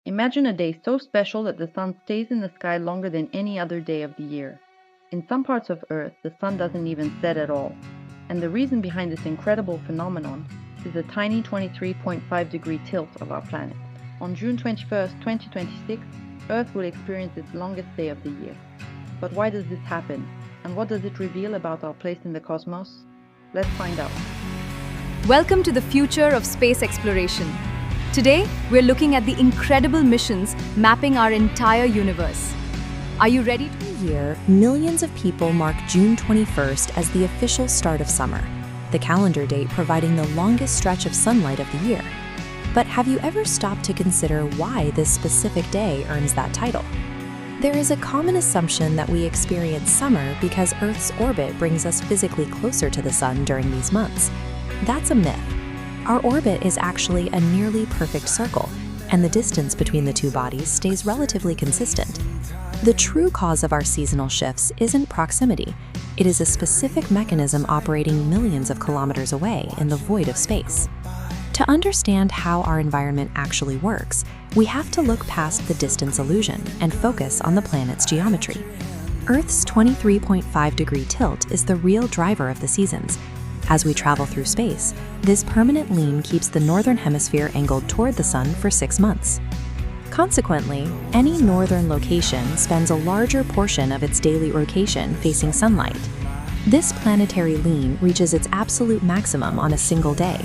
Imagine a day so special that the sun stays in the sky longer than any other day of the year. In some parts of Earth, the sun doesn't even set at all. And the reason behind this incredible phenomenon is the tiny 23.5-degree tilt of our planet. On June 21st, 2026, Earth will experience its longest day of the year. But why does this happen? And what does it reveal about our place in the cosmos? Let's find out. Welcome to the future of space exploration. Today, we're looking at the incredible missions mapping our entire universe. Are you ready? Year, millions of people mark June 21st as the official start of summer, the calendar date providing the longest stretch of sunlight of the year. But have you ever stopped to consider why this specific day earns that title? There is a common assumption that we experience summer because Earth's orbit brings us physically closer to the sun during these months. That's a myth. Our orbit is actually a nearly perfect circle, and the distance between the two bodies stays relatively consistent. The true cause of our seasonal shifts isn't proximity. It is a specific mechanism operating millions of kilometers away in the void of space. To understand how our environment actually works, we have to look past the distance illusion and focus on the planet's geometry. Earth's 23.5-degree tilt is the real driver of the seasons. As we travel through space, this permanent lean keeps the Northern Hemisphere angled toward the sun for 6 months. Consequently, any northern location spends a larger portion of its daily rotation facing sunlight. This planetary lean reaches its absolute maximum on a single day.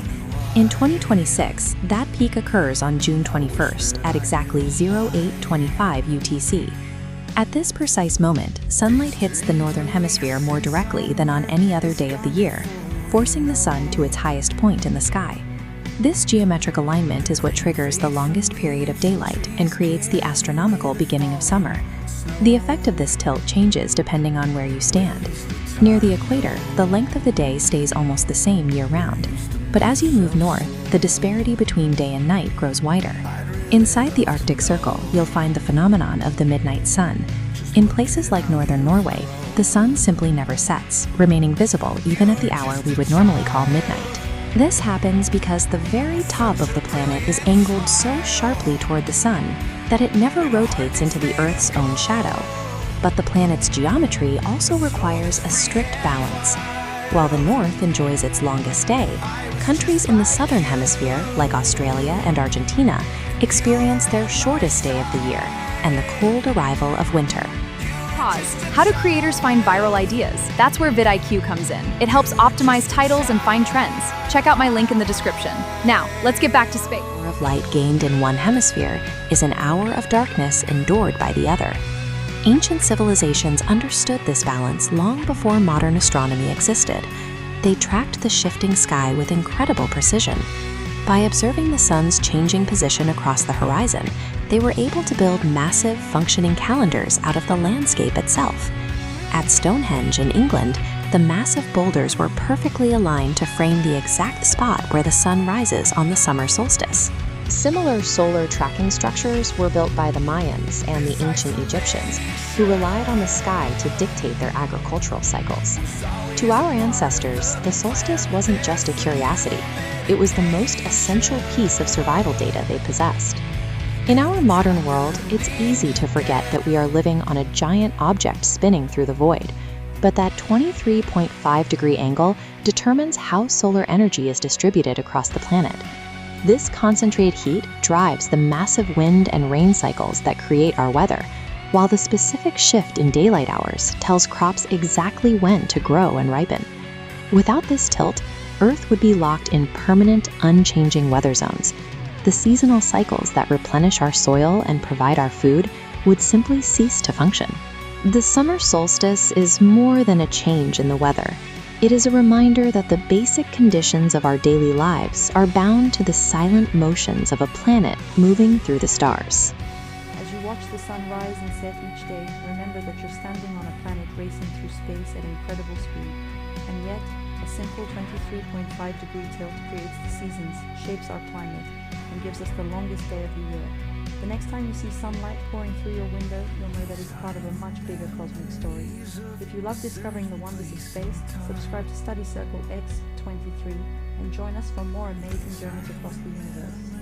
In 2026, that peak occurs on June 21st at exactly 0825 UTC. At this precise moment, sunlight hits the Northern Hemisphere more directly than on any other day of the year, forcing the sun to its highest point in the sky. This geometric alignment is what triggers the longest period of daylight and creates the astronomical beginning of summer. The effect of this tilt changes depending on where you stand. Near the equator, the length of the day stays almost the same year-round. But as you move north, the disparity between day and night grows wider. Inside the Arctic Circle, you'll find the phenomenon of the midnight sun. In places like northern Norway, the sun simply never sets, remaining visible even at the hour we would normally call midnight. This happens because the very top of the planet is angled so sharply toward the sun that it never rotates into the Earth's own shadow. But the planet's geometry also requires a strict balance. While the North enjoys its longest day, countries in the Southern Hemisphere, like Australia and Argentina, experience their shortest day of the year and the cold arrival of winter. Pause. How do creators find viral ideas? That's where vidIQ comes in. It helps optimize titles and find trends. Check out my link in the description. Now, let's get back to space. An hour of light gained in one hemisphere is an hour of darkness endured by the other. Ancient civilizations understood this balance long before modern astronomy existed. They tracked the shifting sky with incredible precision. By observing the sun's changing position across the horizon, they were able to build massive, functioning calendars out of the landscape itself. At Stonehenge in England, the massive boulders were perfectly aligned to frame the exact spot where the sun rises on the summer solstice. Similar solar tracking structures were built by the Mayans and the ancient Egyptians, who relied on the sky to dictate their agricultural cycles. To our ancestors, the solstice wasn't just a curiosity. It was the most essential piece of survival data they possessed. In our modern world, it's easy to forget that we are living on a giant object spinning through the void. But that 23.5-degree angle determines how solar energy is distributed across the planet. This concentrated heat drives the massive wind and rain cycles that create our weather, while the specific shift in daylight hours tells crops exactly when to grow and ripen. Without this tilt, Earth would be locked in permanent, unchanging weather zones. The seasonal cycles that replenish our soil and provide our food would simply cease to function. The summer solstice is more than a change in the weather. It is a reminder that the basic conditions of our daily lives are bound to the silent motions of a planet moving through the stars. As you watch the sun rise and set each day, remember that you're standing on a planet racing through space at incredible speed. And yet, a simple 23.5-degree tilt creates the seasons, shapes our climate, and gives us the longest day of the year. The next time you see sunlight pouring through your window, you'll know that it's part of a much bigger cosmic story. If you love discovering the wonders of space, subscribe to Study Circle X23 and join us for more amazing journeys across the universe.